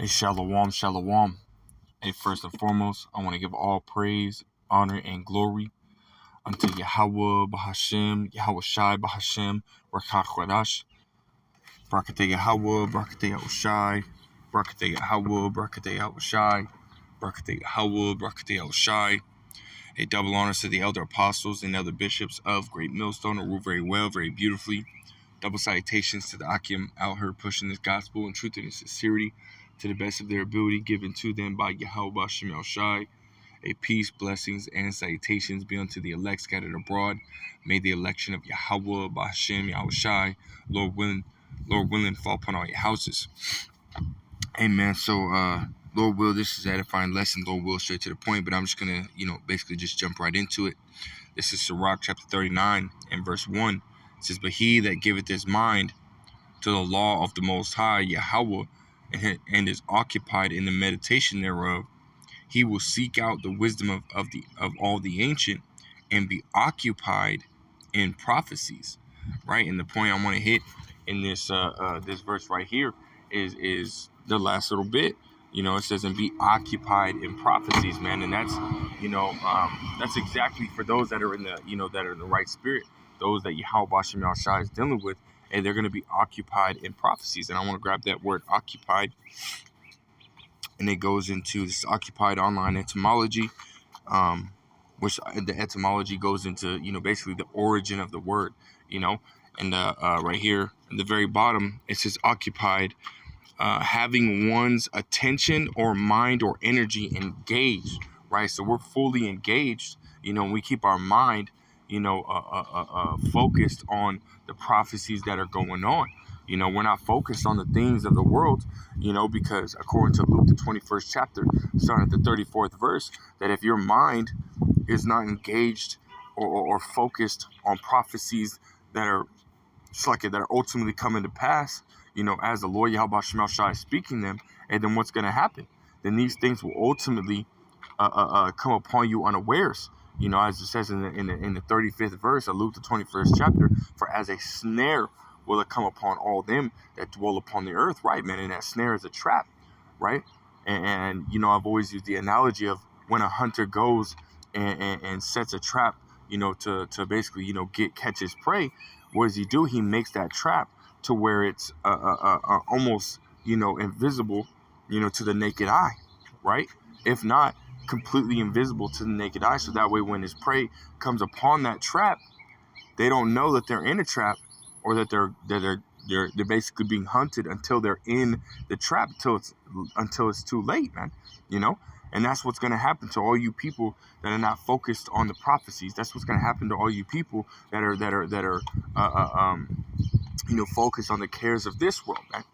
Hey, shalom, shalom. Hey, first and foremost, I want to give all praise, honor, and glory unto Yahweh, Bahashem, Yahweh Shai, Bahashem, Rakah Kwadash, Barakateh Yahweh, Barakateh Yahushai, Barakateh Yahweh, Barakateh Yahushai, Barakateh Yahweh, Barakateh Yahushai. A double honors to the elder apostles and elder bishops of Great Millstone, who rule very well, very beautifully. Double salutations to the Akim out here pushing this gospel and truth and sincerity to the best of their ability, given to them by Yahweh Shem Shai. A peace, blessings, and salutations be unto the elect scattered abroad. May the election of Yahweh Bashem Yahushai, Lord willing, fall upon all your houses. Amen. So, Lord will, this is edifying lesson. Lord will, straight to the point. But I'm just gonna, basically just jump right into it. This is Sirach chapter 39 and verse 1. It says, "But he that giveth his mind to the law of the Most High Yahweh, and is occupied in the meditation thereof, he will seek out the wisdom of all the ancient, and be occupied in prophecies." Right, and the point I want to hit in this this verse right here is the last little bit. It says, "And be occupied in prophecies," man, and that's exactly for those that are in the that are in the right spirit, those that Yahweh Shem Shai is dealing with, and they're going to be occupied in prophecies. And I want to grab that word occupied, and it goes into this occupied online etymology, which the etymology goes into basically the origin of the word, and right here at the very bottom it says occupied, having one's attention or mind or energy engaged, right? So we're fully engaged, we keep our mind, focused on the prophecies that are going on. We're not focused on the things of the world, because according to Luke, the 21st chapter, starting at the 34th verse, that if your mind is not engaged or focused on prophecies that are that are ultimately coming to pass, as the Lord Yahweh Shema Shai is speaking them, and then what's going to happen? Then these things will ultimately come upon you unawares. As it says in the 35th verse of Luke, the 21st chapter, "For as a snare will it come upon all them that dwell upon the earth," right, man? And that snare is a trap, right? And I've always used the analogy of when a hunter goes and sets a trap, to basically, catch his prey. What does he do? He makes that trap to where it's almost, invisible, to the naked eye, right? If not completely invisible to the naked eye, so that way when his prey comes upon that trap, they don't know that they're in a trap, or that they're basically being hunted until they're in the trap, until it's too late, man. And that's what's going to happen to all you people that are not focused on the prophecies. That's what's going to happen to all you people that are focused on the cares of this world, man.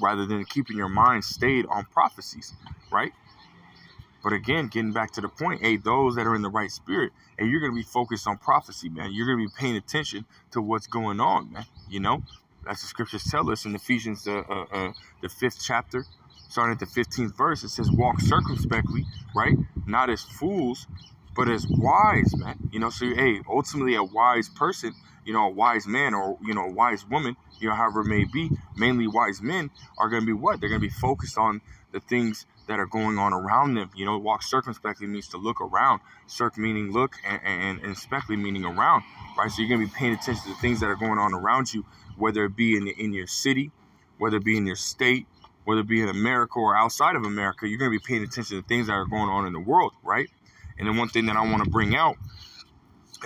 Rather than keeping your mind stayed on prophecies, right? But again, getting back to the point, hey, those that are in the right spirit, hey, you're going to be focused on prophecy, man. You're going to be paying attention to what's going on, man. As the scriptures tell us in Ephesians, the 5th chapter, starting at the 15th verse, it says, "Walk circumspectly," right? Not as fools, but as wise, man. So, hey, ultimately a wise person, a wise man, or, a wise woman, however it may be, mainly wise men are going to be what? They're going to be focused on the things that are going on around them. Walk circumspectly means to look around. Circ meaning look, and spectly meaning around, right? So you're going to be paying attention to the things that are going on around you, whether it be in your city, whether it be in your state, whether it be in America or outside of America. You're going to be paying attention to things that are going on in the world, right? And then one thing that I want to bring out,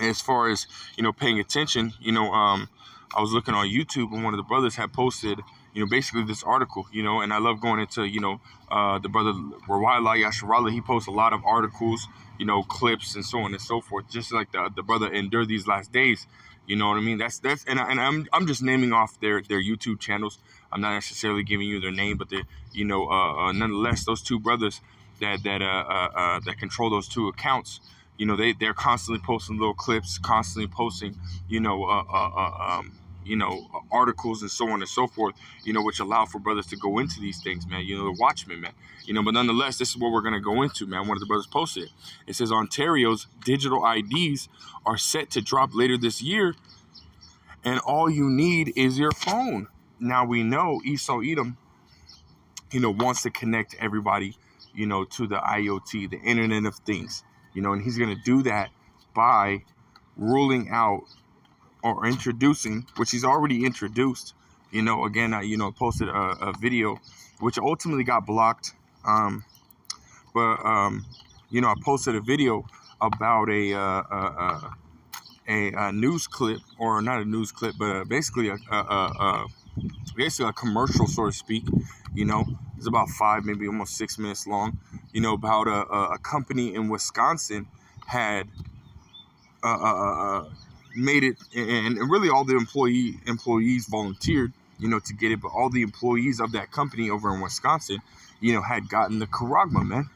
as far as, paying attention, I was looking on YouTube, and one of the brothers had posted, basically this article, and I love going into, the brother Rawala Yasharala. He posts a lot of articles, clips and so on and so forth, just like the brother Endure These Last Days. You know what I mean? I'm just naming off their YouTube channels. I'm not necessarily giving you their name, but nonetheless, those two brothers that control those two accounts, they're constantly posting little clips, constantly posting, articles and so on and so forth, which allow for brothers to go into these things, man. The Watchmen, man. But nonetheless, this is what we're going to go into, man. One of the brothers posted it. It says, "Ontario's digital IDs are set to drop later this year, and all you need is your phone." Now we know Esau Edom wants to connect everybody, to the IoT, the Internet of Things, and he's going to do that by ruling out or introducing, which he's already introduced. Again, I posted a video, which ultimately got blocked. But I posted a video about a news clip, or not a news clip, but basically a commercial, so to speak. It's about 5, maybe almost 6 minutes long. About a company in Wisconsin had made it, and really all the employees volunteered, to get it, but all the employees of that company over in Wisconsin, had gotten the Karagma, man,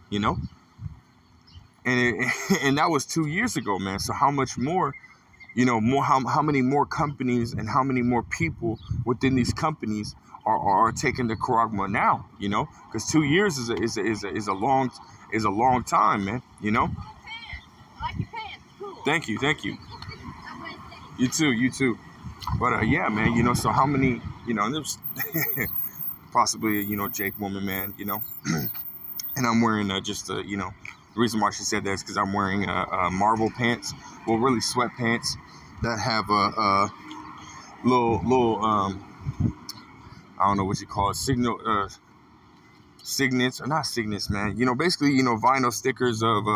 and that was 2 years ago, man. So how much more, how many more companies and how many more people within these companies are taking the Karagma now, because 2 years is a long time, man, I like your pants. Cool. Thank you. You too. But yeah, man, so how many, and there's possibly, Jake woman, man, and I'm wearing just the reason why she said that is because I'm wearing Marvel pants, well, really sweatpants that have a little I don't know what you call it, signets, or not signets, man, basically, vinyl stickers of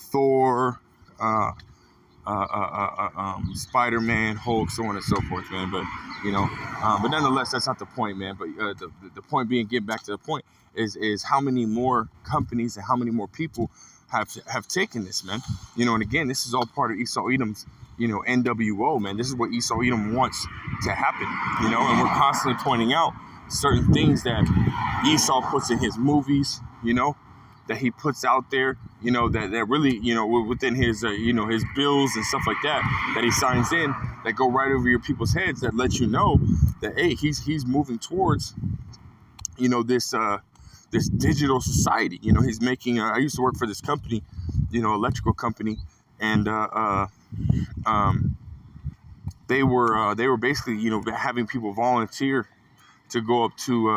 Thor, Spider-Man, Hulk, so on and so forth, man. But but nonetheless, that's not the point, man. But the point being, getting back to the point, is how many more companies and how many more people have taken this, man. And again, this is all part of Esau Edom's, NWO, man. This is what Esau Edom wants to happen, and we're constantly pointing out certain things that Esau puts in his movies, that he puts out there, that really, within his, his bills and stuff like that he signs in, that go right over your people's heads, that let you know that, hey, he's moving towards, this digital society. He's making, I used to work for this company, electrical company, and they were basically, having people volunteer to go up to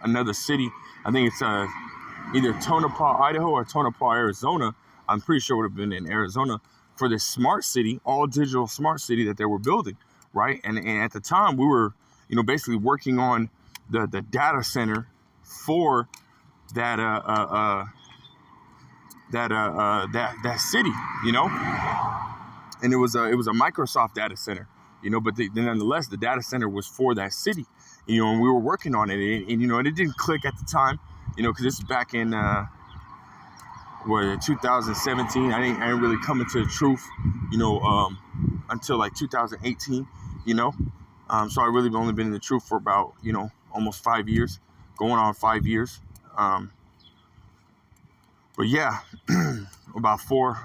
another city. I think it's either Tonopah, Idaho, or Tonopah, Arizona. I'm pretty sure it would have been in Arizona, for this smart city, all digital smart city that they were building, right? And at the time, we were, basically working on the data center for that city, and it was a Microsoft data center, but nonetheless, the data center was for that city, and we were working on it, and it didn't click at the time, because this is back in 2017. I didn't really come into the truth, until like 2018, so I really only been in the truth for about, almost 5 years, going on 5 years. But yeah, about four,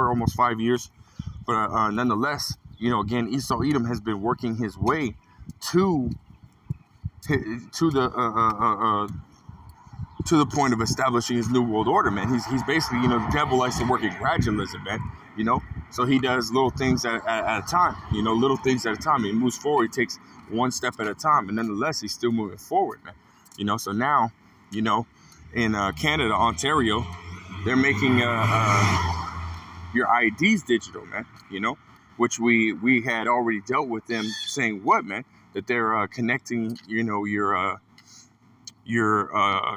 almost 5 years. But nonetheless, again, Esau Edom has been working his way to the point of establishing his new world order, man. He's basically, the devil likes to work at gradualism, man. So he does little things at a time. Little things at a time. He moves forward. He takes one step at a time, and nonetheless, he's still moving forward, man. So now, in Canada, Ontario, they're making your IDs digital, man. Which we had already dealt with them, saying what, man, that they're connecting, your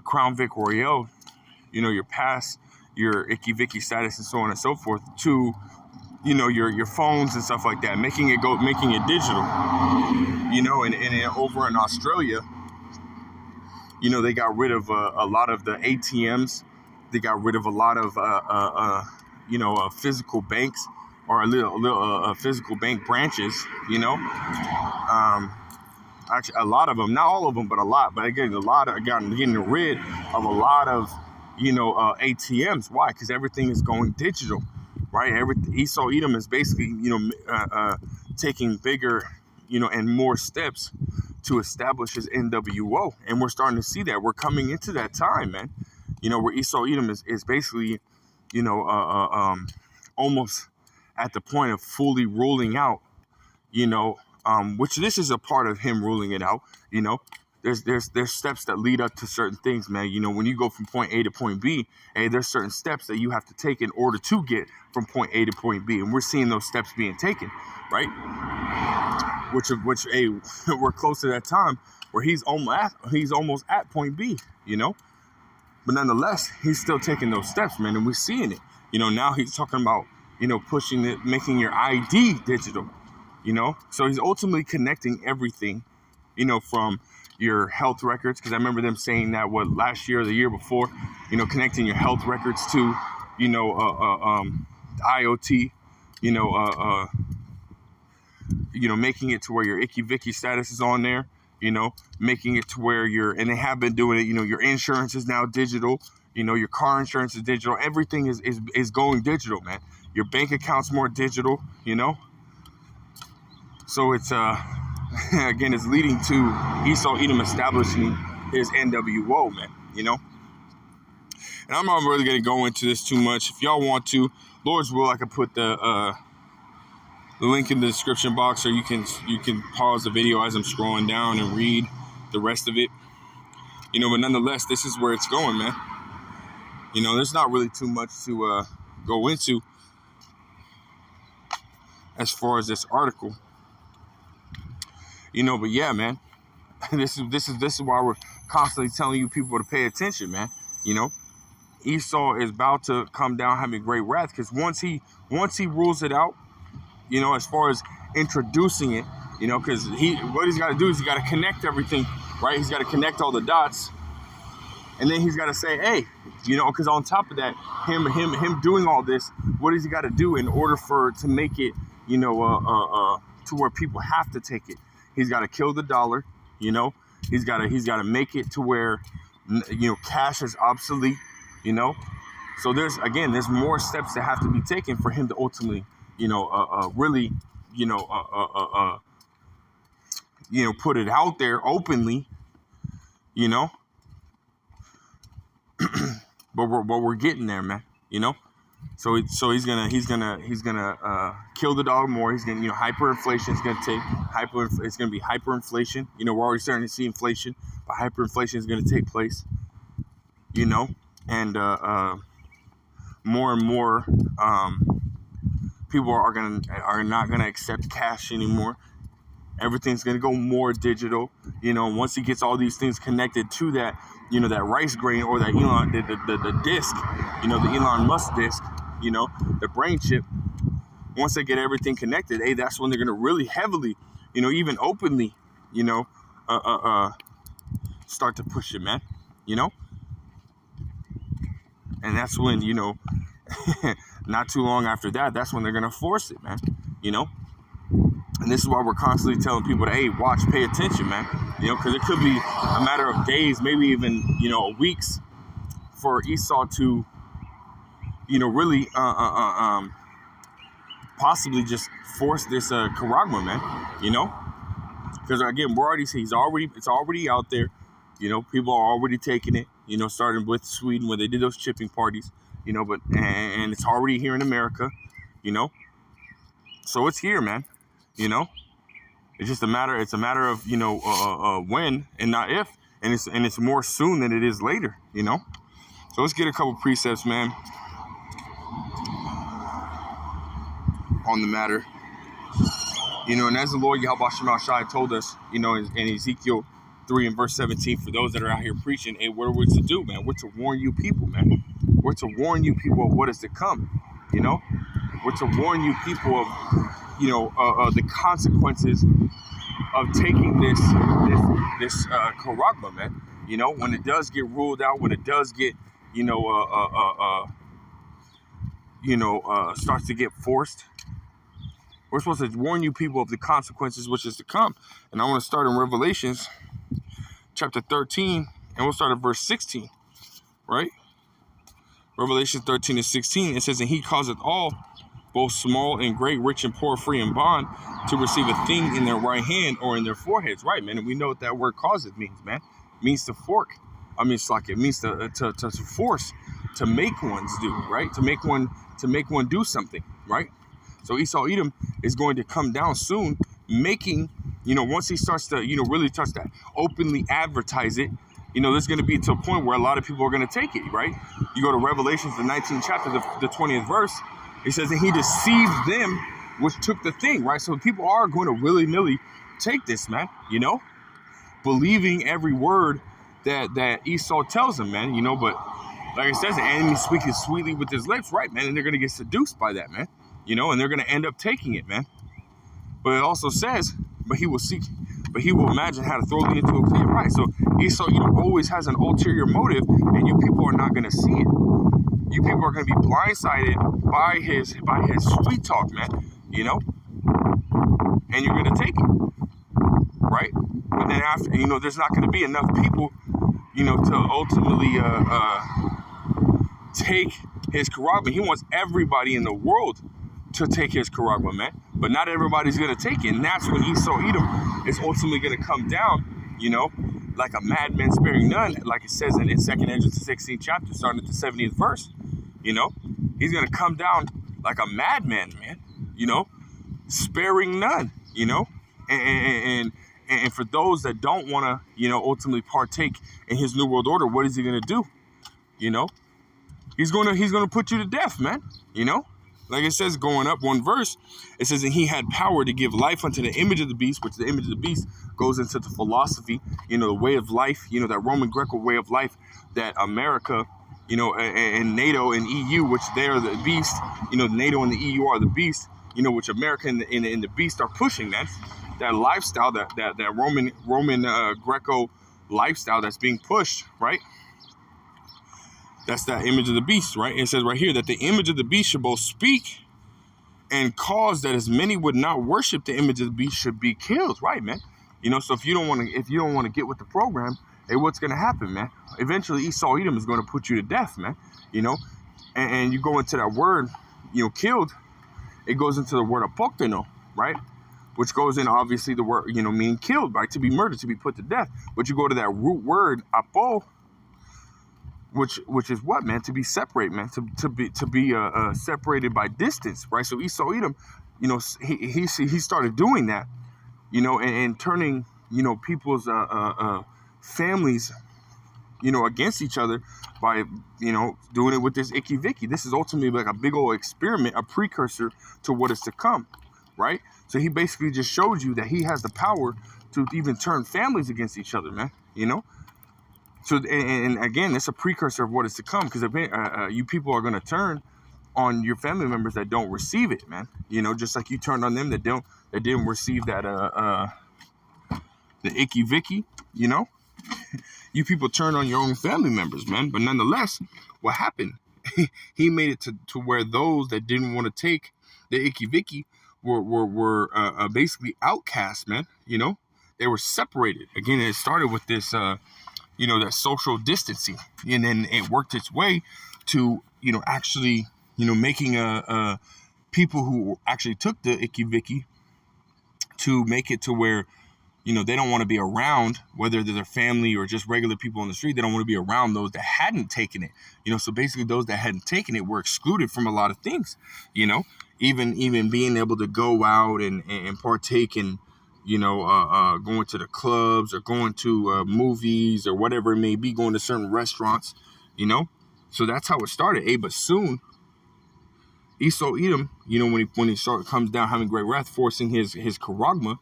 Crown Vic Royale, your pass, your Icky Vicky status, and so on and so forth, to your phones and stuff like that, making it digital. And over in Australia, they got rid of a lot of the ATMs. They got rid of a lot of physical banks, or a little physical bank branches. Actually, a lot of them, not all of them, but a lot. But again, getting rid of a lot of ATMs. Why? Because everything is going digital, right? Esau Edom is basically taking bigger and more steps to establish his NWO, and we're starting to see that. We're coming into that time, man. Where Esau Edom is basically almost at the point of fully rolling out which this is a part of him ruling it out. You know, there's steps that lead up to certain things, man. You know, when you go from point A to point B, hey, there's certain steps that you have to take in order to get from point A to point B, and we're seeing those steps being taken, right? Which hey, we're close to that time where he's almost at point B, you know. But nonetheless, he's still taking those steps, man, and we're seeing it. You know, now he's talking about, you know, pushing it, making your ID digital, you know. So he's ultimately connecting everything, you know, from your health records, because I remember them saying that last year or the year before, you know, connecting your health records to, you know, IoT, you know, making it to where your Icky Vicky status is on there, you know, making it to where and they have been doing it, you know, your insurance is now digital, you know, your car insurance is digital, everything is going digital, man. Your bank account's more digital, you know. So it's again, it's leading to Esau Edom establishing his NWO, man, you know. And I'm not really going to go into this too much. If y'all want to, Lord's will, I could put the link in the description box, or you can pause the video as I'm scrolling down and read the rest of it. You know, but nonetheless, this is where it's going, man. You know, there's not really too much to go into as far as this article. You know, but yeah, man, this is why we're constantly telling you people to pay attention, man. You know, Esau is about to come down having great wrath, because once he rules it out, you know, as far as introducing it, you know, because what he's got to do is he got to connect everything, right? He's got to connect all the dots, and then he's got to say, hey, you know, because on top of that, him doing all this, what does he got to do in order to make it, you know, to where people have to take it? He's got to kill the dollar, you know. He's got to make it to where, you know, cash is obsolete, you know. So there's more steps that have to be taken for him to ultimately, you know, really, you know, put it out there openly, you know. but we're getting there, man, you know. So he's gonna kill the dollar more. He's gonna, you know, hyperinflation is gonna it's gonna be hyperinflation. You know, we're already starting to see inflation, but hyperinflation is gonna take place. You know, and more and more people are not gonna accept cash anymore. Everything's gonna go more digital. You know, once he gets all these things connected to that, you know, that rice grain or that Elon, the disc, you know, the Elon Musk disc, you know, the brain chip. Once they get everything connected, hey, that's when they're gonna really heavily, you know, even openly, you know, start to push it, man. You know, and that's when, you know, not too long after that, that's when they're gonna force it, man. You know. And this is why we're constantly telling people that, hey, watch, pay attention, man. You know, because it could be a matter of days, maybe even, you know, weeks for Esau to, you know, really possibly just force this charagma, man. You know, because again, it's already out there. You know, people are already taking it. You know, starting with Sweden where they did those chipping parties. You know, and it's already here in America. You know, so it's here, man. You know, it's just a matter of, you know, when and not if, and it's more soon than it is later, you know. So let's get a couple precepts, man, on the matter. You know, and as the Lord Yahweh Shema Shai told us, you know, in Ezekiel 3 and verse 17, for those that are out here preaching, hey, what are we to do, man? We're to warn you people, man. We're to warn you people of what is to come, you know. We're to warn you people of, you know, the consequences of taking this charagma, man. You know, when it does get ruled out, when it does get, you know, starts to get forced, we're supposed to warn you people of the consequences which is to come. And I want to start in Revelations chapter 13, and we'll start at verse 16, right? Revelation 13 and 16, it says, and he causeth all, both small and great, rich and poor, free and bond, to receive a thing in their right hand or in their foreheads. Right, man. And we know what that word causeth means, man. It means to fork. I mean, it's like it means to force, to make one's do, right? To make one do something, right? So Esau Edom is going to come down soon, making, once he starts to, really touch that, openly advertise it, there's going to be to a point where a lot of people are going to take it, right? You go to Revelations, the 19th chapter, the 20th verse, it says that he deceived them which took the thing, right? So people are going to willy-nilly take this, man, believing every word that Esau tells them, man, but like it says, the enemy speaking sweetly with his lips, right, man? And they're going to get seduced by that, man, and they're going to end up taking it, man. But it also says, but he will imagine how to throw thee into a pit, right? So Esau, always has an ulterior motive, and you people are not going to see it. You people are going to be blindsided by his sweet talk, man, and you're going to take it, right? But then after, there's not going to be enough people, to ultimately take his charagma. He wants everybody in the world to take his charagma, man. But not everybody's going to take it. And that's when Esau Edom is ultimately going to come down, like a madman sparing none, like it says in 2 Esdras, the 16th chapter, starting at the 70th verse. He's going to come down like a madman, man, sparing none, and for those that don't want to, ultimately partake in his new world order, what is he going to do? He's going to put you to death, man, Like it says, going up one verse, it says, and he had power to give life unto the image of the beast, which the image of the beast goes into the philosophy, the way of life, that Roman Greco way of life that America, and NATO and EU, which they are the beast, NATO and the EU are the beast, which America and the beast are pushing, man. That lifestyle, that Roman Greco lifestyle that's being pushed, right? That's that image of the beast, right? It says right here that the image of the beast should both speak and cause that as many would not worship the image of the beast should be killed, right, man? So if you don't want to get with the program, hey, what's going to happen, man? Eventually, Esau Edom is going to put you to death, man. And you go into that word, killed. It goes into the word apokteno, right? Which goes in, obviously, the word, meaning killed, right? To be murdered, to be put to death. But you go to that root word, apo, which is what, man? To be separate, man. To be separated by distance, right? So Esau Edom, he started doing that, and turning, people's families, against each other by, doing it with this icky vicky. This is ultimately like a big old experiment, a precursor to what is to come, right? So he basically just showed you that he has the power to even turn families against each other, man, So, and again, it's a precursor of what is to come, because you people are going to turn on your family members that don't receive it, man. Just like you turned on them that didn't receive that, the icky vicky, You people turn on your own family members, man. But nonetheless, what happened? He made it to where those that didn't want to take the icky vicky were basically outcast, man. They were separated. Again, it started with this, that social distancing, and then it worked its way to, actually, making people who actually took the icky vicky to make it to where, they don't want to be around, whether they're their family or just regular people on the street. They don't want to be around those that hadn't taken it. So basically those that hadn't taken it were excluded from a lot of things, even being able to go out and partake in, going to the clubs or going to movies or whatever it may be, going to certain restaurants, So that's how it started. But soon, Esau Edom, when he comes down having great wrath, forcing his charagma,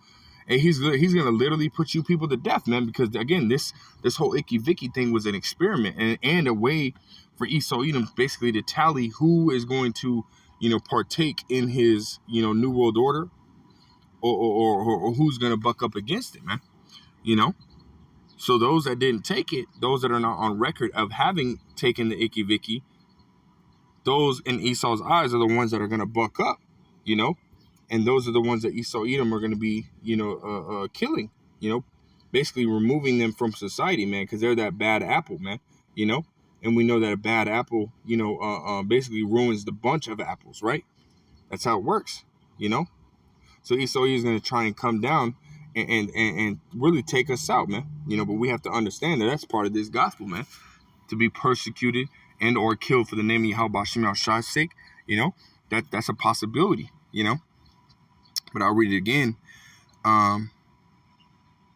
and he's gonna literally put you people to death, man. Because again, this whole icky vicky thing was an experiment and a way for Esau Edom basically to tally who is going to, partake in his, new world order, or who's gonna buck up against it, man. So those that didn't take it, those that are not on record of having taken the icky vicky, those in Esau's eyes are the ones that are gonna buck up, And those are the ones that Esau Edom are going to be, killing, basically removing them from society, man, because they're that bad apple, man, and we know that a bad apple, basically ruins the bunch of apples, right? That's how it works, So Esau is going to try and come down and really take us out, man, but we have to understand that that's part of this gospel, man, to be persecuted and or killed for the name of Yahweh B'Shem Yahushai's sake, that's a possibility, But I'll read it again.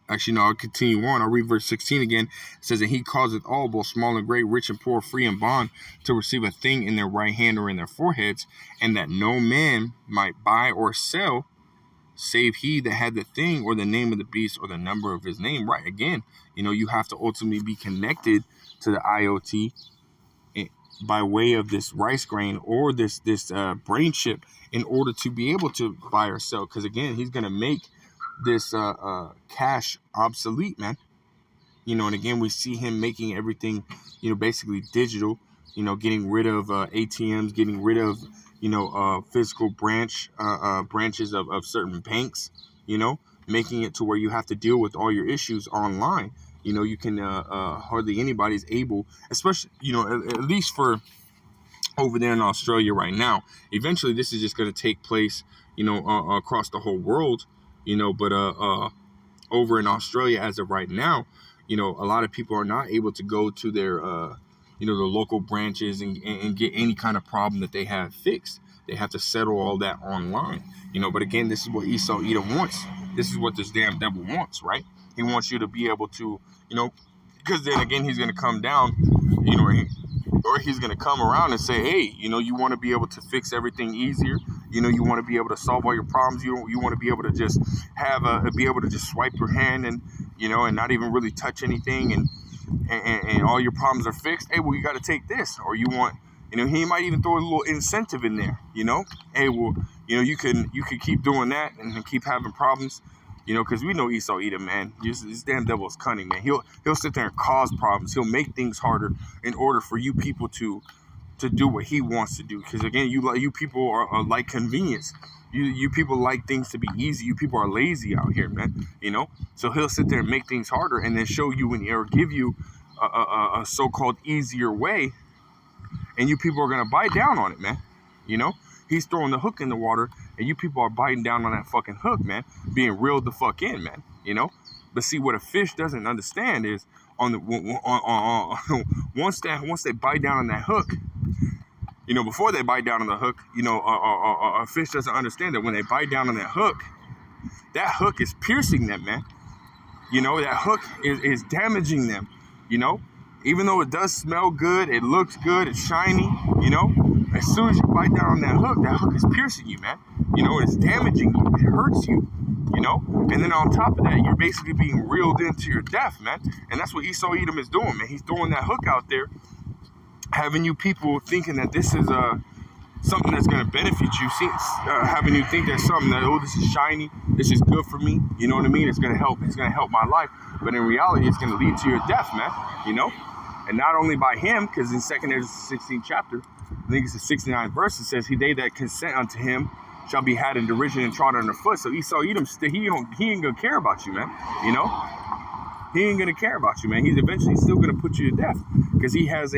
Actually, no, I'll continue on. I'll read verse 16 again. It says, and he causeth all, both small and great, rich and poor, free and bond, to receive a thing in their right hand or in their foreheads, and that no man might buy or sell, save he that had the thing, or the name of the beast, or the number of his name. Right, again, you have to ultimately be connected to the IoT by way of this rice grain or this brain chip in order to be able to buy or sell. Because again, he's going to make this cash obsolete, man. And again, we see him making everything, basically digital, getting rid of ATMs, getting rid of, physical branches of certain banks, making it to where you have to deal with all your issues online. You can hardly anybody's able, especially, at least for over there in Australia right now. Eventually, this is just going to take place, across the whole world, but over in Australia as of right now, a lot of people are not able to go to their, the local branches and get any kind of problem that they have fixed. They have to settle all that online, but again, this is what Esau Edom wants. This is what this damn devil wants, right? He wants you to be able to, because then again, he's going to come down, or he's going to come around and say, hey, you want to be able to fix everything easier. You want to be able to solve all your problems. You want to be able to just be able to just swipe your hand and, and not even really touch anything. And all your problems are fixed. Hey, well, you got to take this. Or you want, he might even throw a little incentive in there, Hey, well, you can keep doing that and keep having problems. Because we know Esau Edom, man. This damn devil is cunning, man. He'll sit there and cause problems. He'll make things harder in order for you people to do what he wants to do. Because again, you people are like convenience. You people like things to be easy. You people are lazy out here, man. So he'll sit there and make things harder, and then show you or give you a so-called easier way, and you people are gonna bite down on it, man. He's throwing the hook in the water, and you people are biting down on that fucking hook, man. Being reeled the fuck in, man. But see, what a fish doesn't understand is once they bite down on that hook, before they bite down on the hook, a fish doesn't understand that when they bite down on that hook is piercing them, man. That hook is damaging them. Even though it does smell good, it looks good, it's shiny, as soon as you bite down on that hook is piercing you, man. It's damaging you, it hurts you, and then on top of that, you're basically being reeled into your death, man. And that's what Esau Edom is doing, man. He's throwing that hook out there, having you people thinking that this is something that's going to benefit you, having you think there's something that, oh, this is shiny, this is good for me, you know what I mean? It's going to help my life. But in reality, it's going to lead to your death, man, And not only by him, because in 2 Ezra 16th chapter, I think it's the 69th verse, it says, they that consent unto him shall be had in derision and trodden underfoot. So Esau Edom, he ain't going to care about you, man, He ain't going to care about you, man. He's eventually still going to put you to death, because he has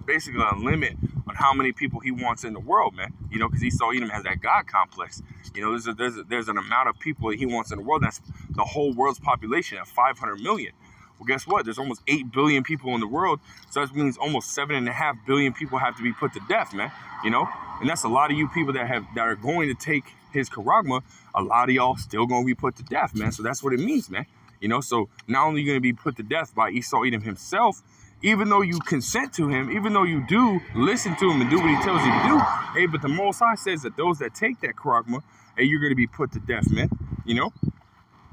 basically a limit on how many people he wants in the world, man. Because Esau Edom has that God complex. There's an amount of people that he wants in the world. That's the whole world's population at 500 million. Well, guess what? There's almost 8 billion people in the world. So that means almost 7.5 billion people have to be put to death, man. And that's a lot of you people that are going to take his charagma. A lot of y'all still going to be put to death, man. So that's what it means, man. So not only are you going to be put to death by Esau Edom himself, even though you consent to him, even though you do listen to him and do what he tells you to do, hey, but the Most High says that those that take that charagma, hey, you're going to be put to death, man.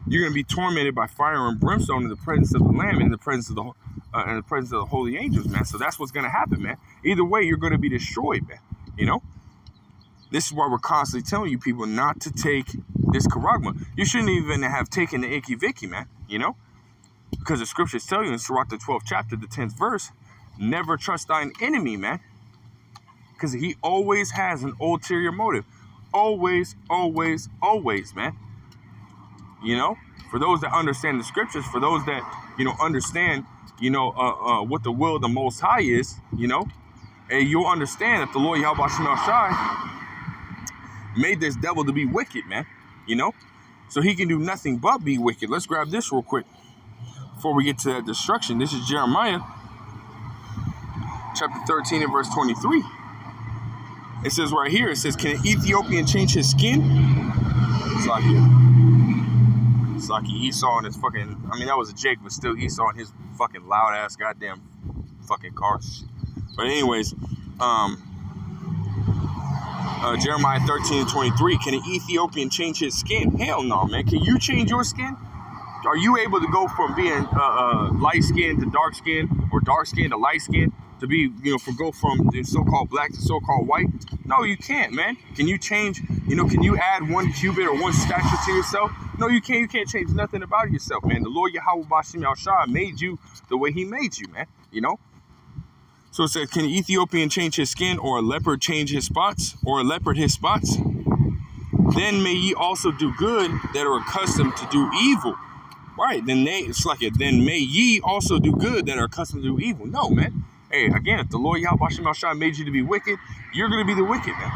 You're going to be tormented by fire and brimstone in the presence of the Lamb, in the presence of the holy angels, man. So that's what's going to happen, man. Either way, you're going to be destroyed, man. This is why we're constantly telling you people not to take this charagma. You shouldn't even have taken the Icky Vicky, man. Because the scriptures tell you in Sirach the 12th chapter, the 10th verse, never trust thine enemy, man. Because he always has an ulterior motive. Always, always, always, man. For those that understand the scriptures, for those that, understand, what the will of the Most High is, and you'll understand that the Lord Yahweh Shemel Shai made this devil to be wicked, man. So he can do nothing but be wicked. Let's grab this real quick before we get to that destruction. This is Jeremiah chapter 13 and verse 23. It says right here, it says, can an Ethiopian change his skin? It's like Esau and his fucking, I mean, that was a Jake, but still Esau and his fucking loud ass goddamn fucking cars. But anyways, Jeremiah 13:23, can an Ethiopian change his skin? Hell no, man. Can you change your skin? Are you able to go from being light skin to dark skin, or dark skin to light skin, to be, go from the so-called black to so-called white? No, you can't, man. Can you change, can you add 1 cubit or 1 stature to yourself? No, you can't. You can't change nothing about yourself, man. The Lord Yahweh Bashim Yahushua made you the way he made you, man. So it says, can an Ethiopian change his skin, or a leopard change his spots, or a leopard his spots? Then may ye also do good that are accustomed to do evil. Right, then may ye also do good that are accustomed to do evil. No, man. Hey, again, if the Lord Yahweh Shai made you to be wicked, you're going to be the wicked, man.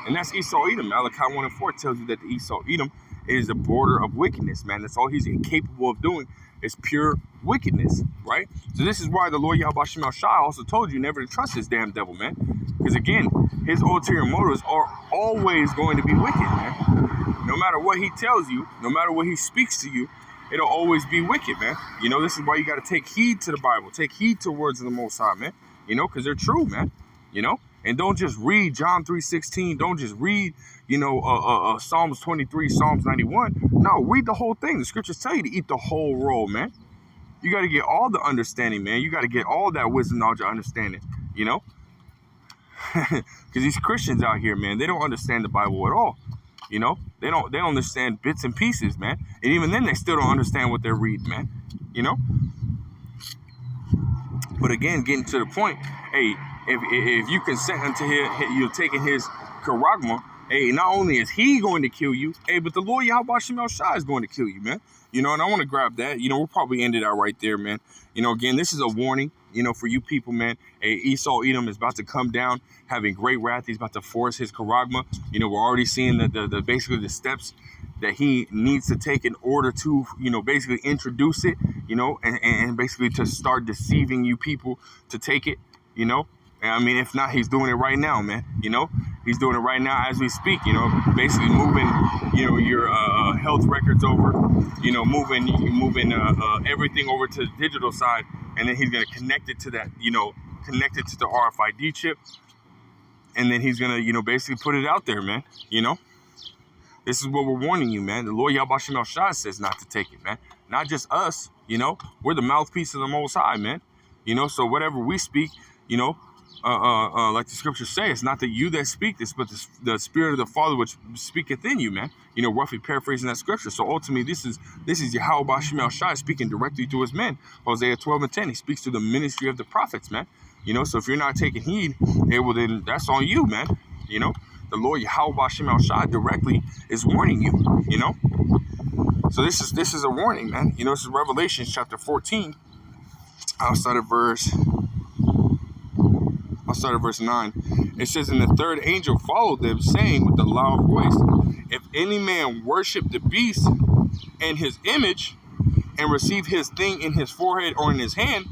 And that's Esau Edom. Malachi 1:4 tells you that the Esau Edom is the border of wickedness, man. That's all he's incapable of doing is pure wickedness, right? So this is why the Lord Yahweh Shai also told you never to trust this damn devil, man. Because again, his ulterior motives are always going to be wicked, man. No matter what he tells you, no matter what he speaks to you, it'll always be wicked, man. This is why you got to take heed to the Bible. Take heed to words of the Most High, man. Because they're true, man. And don't just read John 3:16. Don't just read, Psalms 23, Psalms 91. No, read the whole thing. The scriptures tell you to eat the whole roll, man. You got to get all the understanding, man. You got to get all that wisdom, knowledge, and understanding, Because these Christians out here, man, they don't understand the Bible at all. They don't understand bits and pieces, man. And even then, they still don't understand what they're reading, man. But again, getting to the point, hey, if you consent unto you're taking his charagma, hey, not only is he going to kill you, hey, but the Lord Yahweh Shemel Shai is going to kill you, man. And I want to grab that. We'll probably end it out right there, man. Again, this is a warning, for you people, man. Hey, Esau Edom is about to come down, having great wrath. He's about to force his charagma. We're already seeing the basically the steps that he needs to take in order to, basically introduce it, and basically to start deceiving you people to take it, I mean, if not, he's doing it right now, man. He's doing it right now as we speak, basically moving, your health records over, moving everything over to the digital side. And then he's going to connect it to that, connect it to the RFID chip. And then he's going to, basically put it out there, man. This is what we're warning you, man. The Lord Yahweh Shemel Shai says not to take it, man. Not just us, we're the mouthpiece of the Most High, man. So whatever we speak, like the scriptures say, it's not that you that speak this, but the Spirit of the Father which speaketh in you, man. Roughly paraphrasing that scripture. So ultimately, this is Yahweh Shemel Shai speaking directly to his men. Hosea 12:10. He speaks to the ministry of the prophets, man. So if you're not taking heed, hey, well then that's on you, man. The Lord Yahweh Shemel Shai directly is warning you. So this is a warning, man. This is Revelation chapter 14. I'll start at verse 9. It says, and the third angel followed them, saying with a loud voice, if any man worship the beast and his image, and receive his thing in his forehead or in his hand,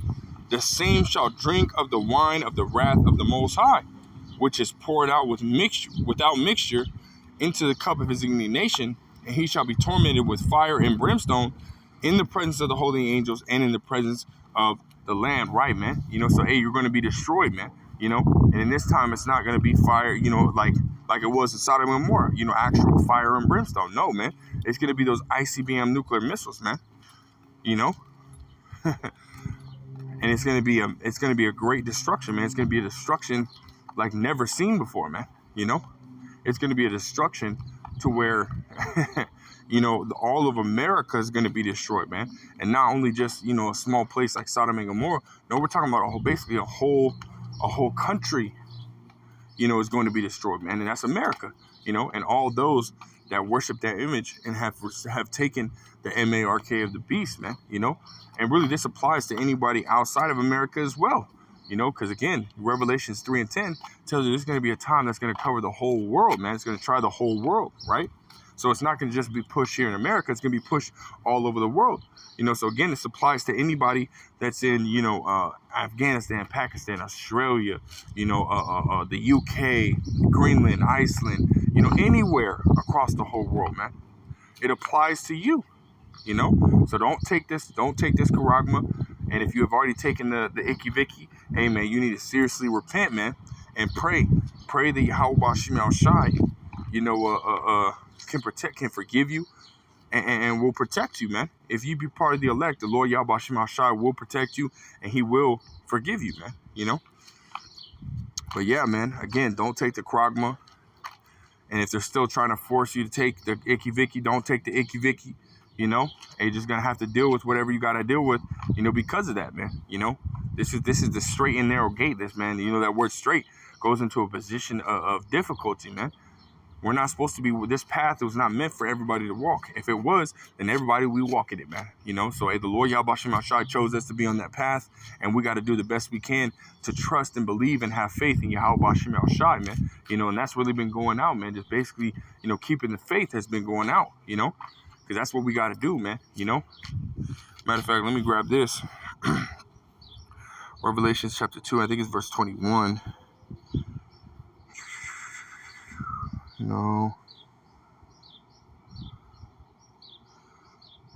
the same shall drink of the wine of the wrath of the Most High, which is poured out without mixture into the cup of his indignation, and he shall be tormented with fire and brimstone in the presence of the holy angels and in the presence of the Lamb. Right, man. So hey, you're going to be destroyed, man. And in this time, it's not going to be fire, like it was in Sodom and Gomorrah, actual fire and brimstone. No, man. It's going to be those ICBM nuclear missiles, man. And it's going to be a great destruction, man. It's going to be a destruction like never seen before, man. It's going to be a destruction to where, all of America is going to be destroyed, man. And not only just, a small place like Sodom and Gomorrah. No, we're talking about basically a whole country, is going to be destroyed, man. And that's America, and all those that worship that image and have taken the mark of the beast, man, and really this applies to anybody outside of America as well, because again, Revelations 3:10 tells you there's going to be a time that's going to cover the whole world, man. It's going to try the whole world, right? So it's not going to just be pushed here in America. It's going to be pushed all over the world. So again, this applies to anybody that's in, Afghanistan, Pakistan, Australia, the UK, Greenland, Iceland, anywhere across the whole world, man. It applies to you, So don't take this charagma. And if you have already taken the icky vicky, hey, man, you need to seriously repent, man, and pray that Yahweh Bashim Al Shai, can forgive you and will protect you, man. If you be part of the elect, the Lord Yahweh Bashim Al Shai will protect you and he will forgive you, man, But yeah, man, again, don't take the charagma. And if they're still trying to force you to take the icky vicky, don't take the icky vicky, And you're just going to have to deal with whatever you got to deal with, because of that, man. This is the straight and narrow gate. This, man, that word straight goes into a position of difficulty, man. We're not supposed to be, this path was not meant for everybody to walk. If it was, then everybody we walk in it, man. So the Lord Yahweh Shem Shai chose us to be on that path, and we got to do the best we can to trust and believe and have faith in Yahweh Shem Shai, man. And that's really been going out, man. Just basically, keeping the faith has been going out, because that's what we got to do, man. Matter of fact, let me grab this. Revelation chapter 2, I think it's verse 21. No.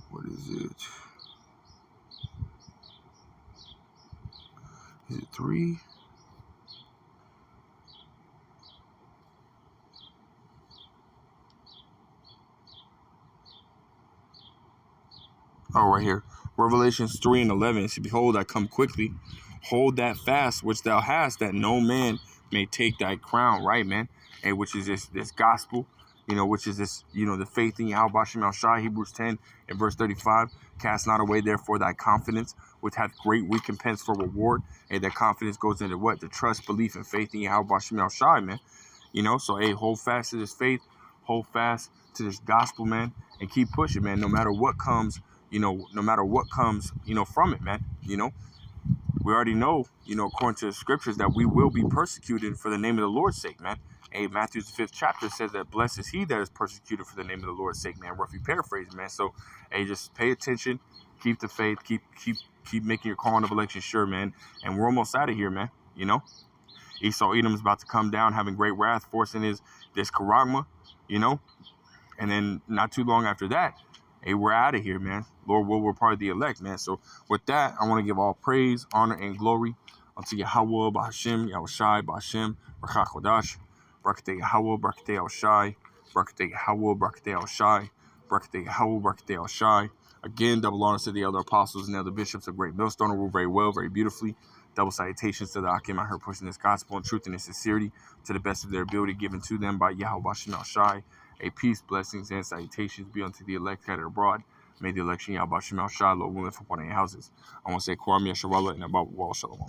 What is it? Is it 3? Oh, right here. Revelations 3:11. It says, behold, I come quickly. Hold that fast which thou hast, that no man may take thy crown, right, man? And which is this gospel, which is this, the faith in Yahweh Shem Al Shai, Hebrews 10 and verse 35. Cast not away, therefore, thy confidence, which hath great recompense for reward. And that confidence goes into what? The trust, belief, and faith in Yahweh Shem Al Shai, man. So, hey, hold fast to this faith, hold fast to this gospel, man, and keep pushing, man, no matter what comes, from it, man. We already know, according to the scriptures, that we will be persecuted for the name of the Lord's sake, man. Hey, Matthew's 5th chapter says that blessed is he that is persecuted for the name of the Lord's sake, man. Roughly paraphrase, man. So, hey, just pay attention, keep the faith, keep making your calling of election sure, man. And we're almost out of here, man. Esau Edom's about to come down, having great wrath, forcing this charagma, and then not too long after that, hey, we're out of here, man. Lord will, we're part of the elect, man. So with that, I want to give all praise, honor, and glory unto Yahweh, B'Hashem, Yahushai, B'Hashem, Barakah Kodash, Barakah Yahweh, Barakah Yahushai, Barakah Yahweh, Barakah Yahushai, Barakah Yahweh, Barakah Yahushai. Again, double honors to the elder apostles and the elder bishops of Great Millstone, who rule very well, very beautifully. Double salutations to the Akim out here pushing this gospel in truth and in sincerity to the best of their ability given to them by Yahweh Shem Shai. A peace, blessings, and salutations be unto the elect scattered abroad. May the election Yahweh Shem Shai, Lord willing, for one of your houses. I want to say Kwame Yasharallah and about Wall Shalom.